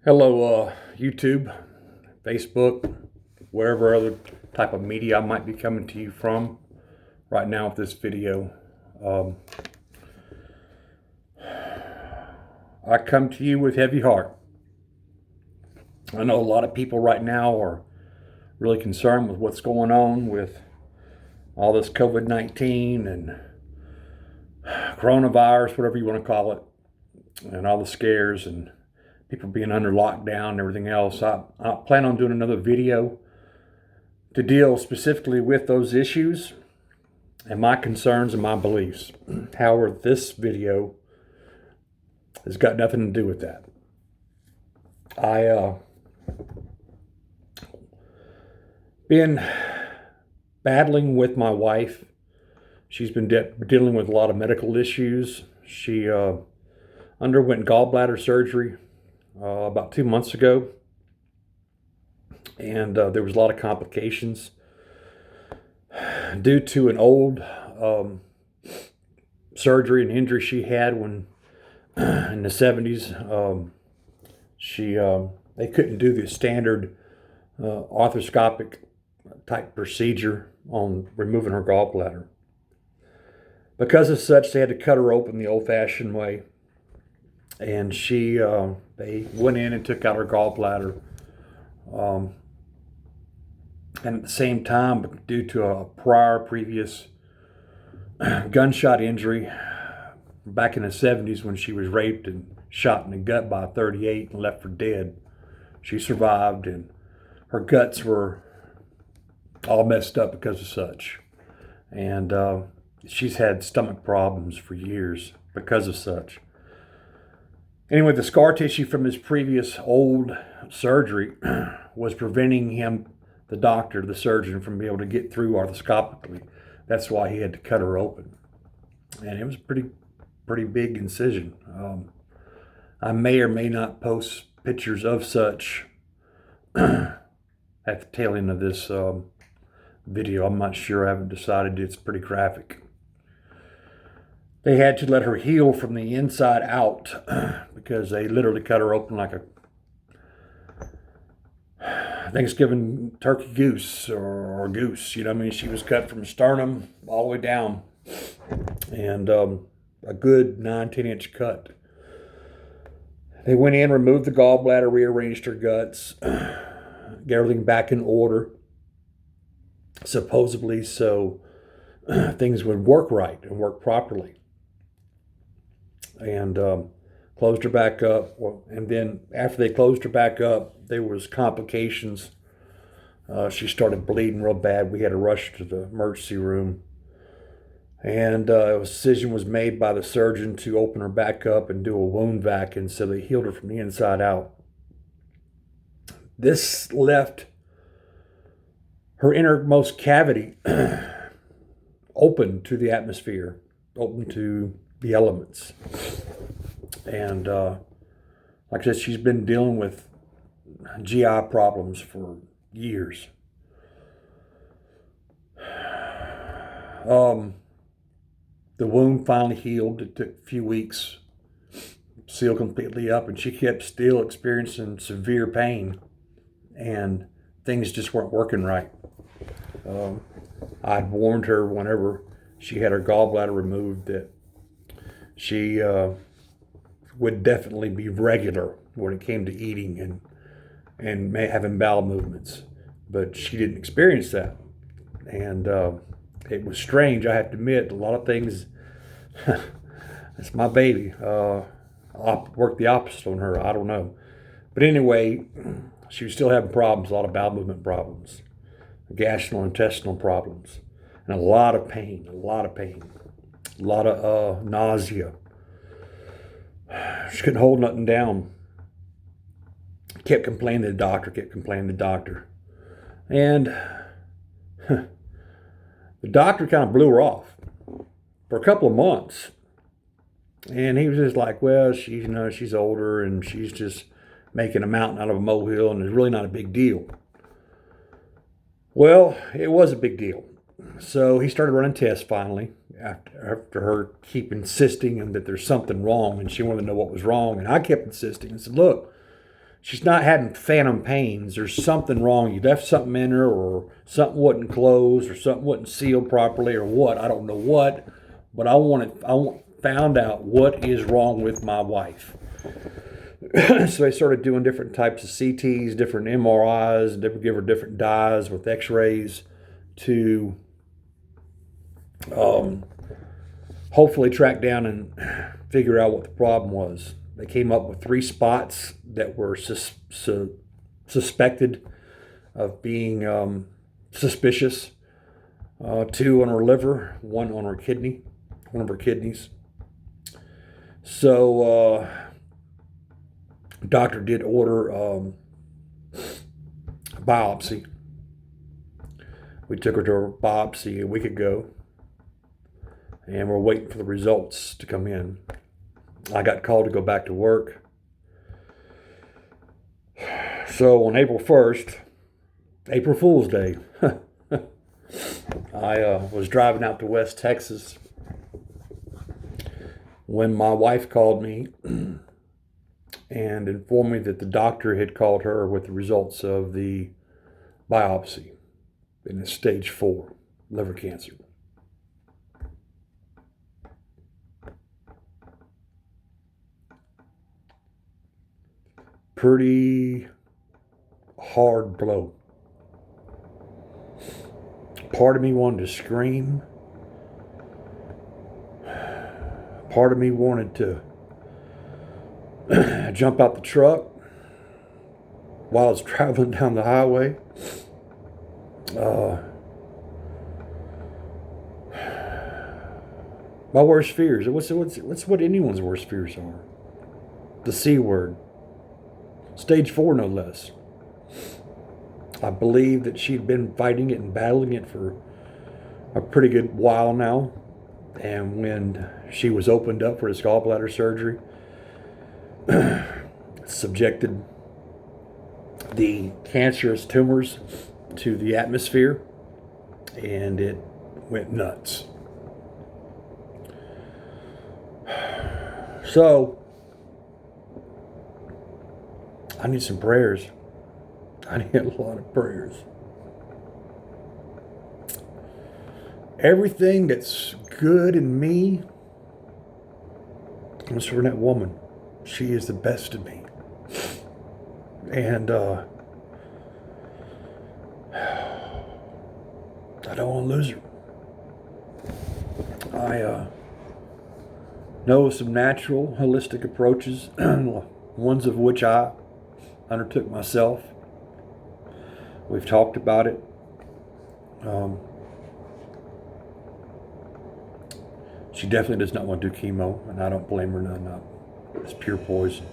Hello, YouTube, Facebook, wherever other type of media I might be coming to you from right now with this video. I come to you with heavy heart. I know a lot of people right now are really concerned with what's going on with all this COVID-19 and coronavirus, whatever you want to call it, and all the scares and people being under lockdown and everything else. I plan on doing another video to deal specifically with those issues and my concerns and my beliefs. However, this video has got nothing to do with that. I been battling with my wife. She's been dealing with a lot of medical issues. She underwent gallbladder surgery about 2 months ago, and there was a lot of complications due to an old surgery and injury she had when in the 70s. They couldn't do the standard arthroscopic type procedure on removing her gallbladder. Because of such, they had to cut her open the old-fashioned way, and they went in and took out her gallbladder. And at the same time, due to a previous gunshot injury back in the 70s when she was raped and shot in the gut by a .38 and left for dead, she survived, and her guts were all messed up because of such. And she's had stomach problems for years because of such. Anyway, the scar tissue from his previous old surgery was preventing him, the doctor, the surgeon, from being able to get through arthroscopically. That's why he had to cut her open. And it was a pretty big incision. I may or may not post pictures of such at the tail end of this video. I'm not sure. I haven't decided. It's pretty graphic. They had to let her heal from the inside out because they literally cut her open like a Thanksgiving turkey goose or goose. You know what I mean? She was cut from sternum all the way down, and a good 9-10 inch cut. They went in, removed the gallbladder, rearranged her guts, get everything back in order, supposedly so things would work right and work properly. And closed her back up. And then after they closed her back up, there was complications. She started bleeding real bad. We had to rush to the emergency room. And a decision was made by the surgeon to open her back up and do a wound vac, and so they healed her from the inside out. This left her innermost cavity open to the atmosphere, open to the elements. And like I said, she's been dealing with GI problems for years. The wound finally healed. It took a few weeks, sealed completely up, and she kept still experiencing severe pain, and things just weren't working right. I'd warned her whenever she had her gallbladder removed that she would definitely be regular when it came to eating and having bowel movements, but she didn't experience that. And it was strange, I have to admit. A lot of things, that's my baby. Worked the opposite on her, I don't know. But anyway, she was still having problems, a lot of bowel movement problems, gastrointestinal problems, and a lot of pain, a lot of nausea. She couldn't hold nothing down. Kept complaining to the doctor. And the doctor kind of blew her off for a couple of months. And he was just like, well, she's older and she's just making a mountain out of a molehill, and it's really not a big deal. Well, it was a big deal. So he started running tests finally, after her keep insisting that there's something wrong, and she wanted to know what was wrong. And I kept insisting and said, look, she's not having phantom pains. There's something wrong. You left something in her, or something wasn't closed, or something wasn't sealed properly, or what. I don't know what, but found out what is wrong with my wife. So they started doing different types of CTs, different MRIs, give her different dyes with X-rays to hopefully track down and figure out what the problem was. They came up with 3 spots that were suspected of being suspicious. 2 on her liver, 1 on her kidney, one of her kidneys. So doctor did order a biopsy. We took her to a biopsy a week ago, and we're waiting for the results to come in. I got called to go back to work. So on April 1st, April Fool's Day, I was driving out to West Texas when my wife called me and informed me that the doctor had called her with the results of the biopsy, and it's stage 4 liver cancer. Pretty hard blow. Part of me wanted to scream. Part of me wanted to jump out the truck while I was traveling down the highway. My worst fears. What's what anyone's worst fears are? The C word. Stage 4, no less. I believe that she'd been fighting it and battling it for a pretty good while now. And when she was opened up for the gallbladder surgery, subjected the cancerous tumors to the atmosphere, and it went nuts. So I need some prayers. I need a lot of prayers. Everything that's good in me comes from that woman. She is the best of me. And I don't want to lose her. I know some natural, holistic approaches, ones of which I undertook myself. We've talked about it. She definitely does not want to do chemo, and I don't blame her none. It's pure poison.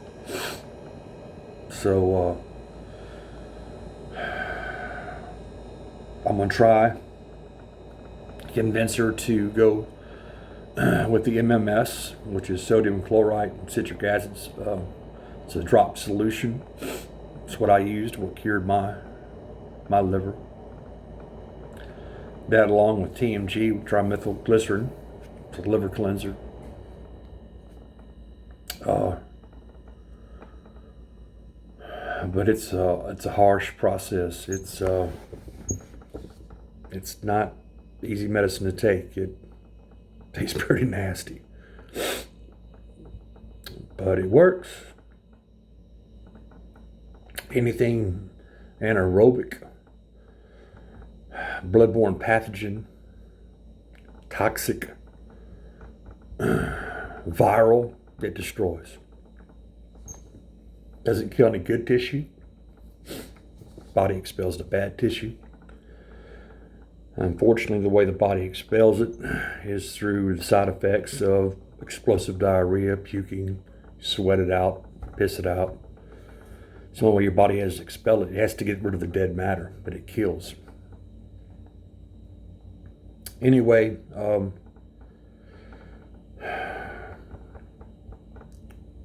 So I'm going to try convince her to go with the MMS, which is sodium chloride and citric acids. It's a drop solution. It's what I used, what cured my liver. That, along with TMG, trimethylglycerin, it's a liver cleanser. But it's a harsh process. It's not easy medicine to take. It tastes pretty nasty, but it works. Anything anaerobic, bloodborne pathogen, toxic, viral, it destroys. Doesn't kill any good tissue. Body expels the bad tissue. Unfortunately, the way the body expels it is through the side effects of explosive diarrhea, puking, sweat it out, piss it out. It's the only way your body has to expel it. It has to get rid of the dead matter, but it kills. Anyway,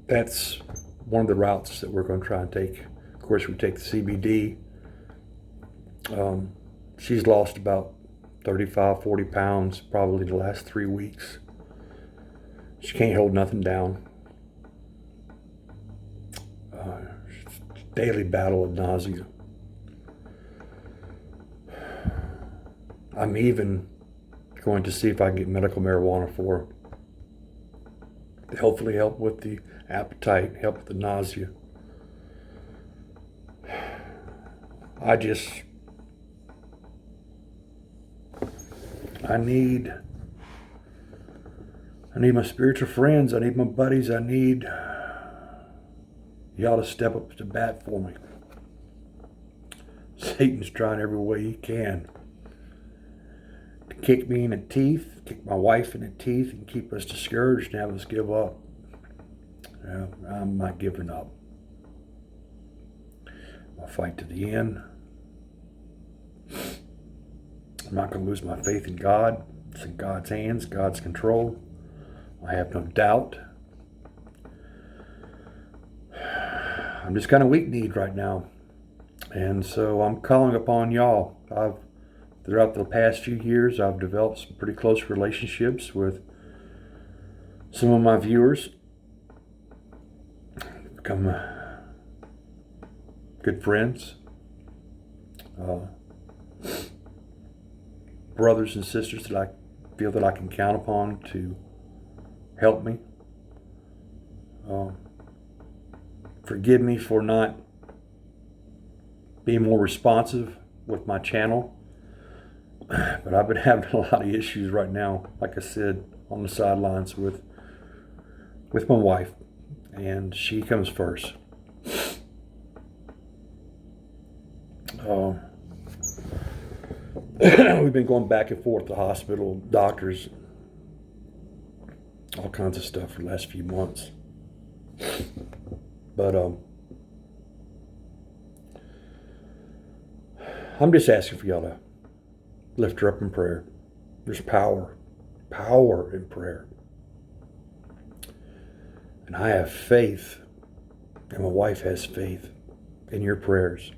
that's one of the routes that we're going to try and take. Of course, we take the CBD. She's lost about 35, 40 pounds probably the last 3 weeks. She can't hold nothing down. daily battle with nausea. I'm even going to see if I can get medical marijuana for her. To hopefully help with the appetite, help with the nausea. I need my spiritual friends. I need my buddies. I need y'all to step up to bat for me. Satan's trying every way he can to kick me in the teeth, kick my wife in the teeth, and keep us discouraged and have us give up. I'm not giving up. I'll fight to the end. I'm not going to lose my faith in God. It's in God's hands, God's control. I have no doubt. I'm just kind of weak-kneed right now. And so I'm calling upon y'all. Throughout the past few years, I've developed some pretty close relationships with some of my viewers. Become good friends. Brothers and sisters that I feel that I can count upon to help me. Forgive me for not being more responsive with my channel. But I've been having a lot of issues right now, like I said, on the sidelines with my wife. And she comes first. We've been going back and forth to hospital, doctors, all kinds of stuff for the last few months. But I'm just asking for y'all to lift her up in prayer. There's power in prayer. And I have faith, and my wife has faith in your prayers.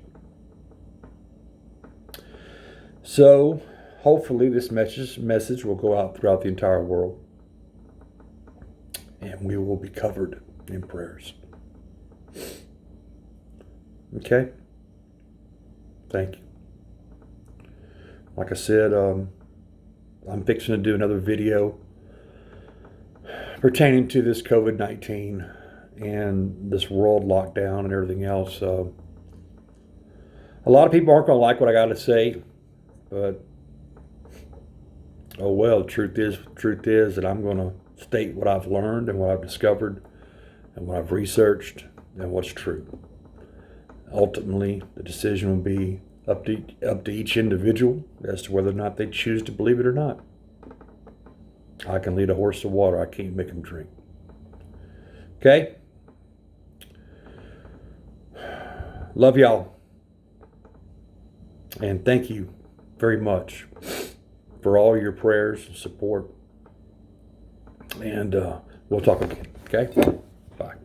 So, hopefully this message will go out throughout the entire world. And we will be covered in prayers. Okay? Thank you. Like I said, I'm fixing to do another video pertaining to this COVID-19 and this world lockdown and everything else. A lot of people aren't going to like what I got to say, but oh well, the truth is that I'm going to state what I've learned and what I've discovered and what I've researched and what's true. Ultimately, the decision will be up to each individual as to whether or not they choose to believe it or not. I can lead a horse to water. I can't make him drink. Okay? Love y'all. And thank you very much for all your prayers and support. And we'll talk again. Okay? Bye.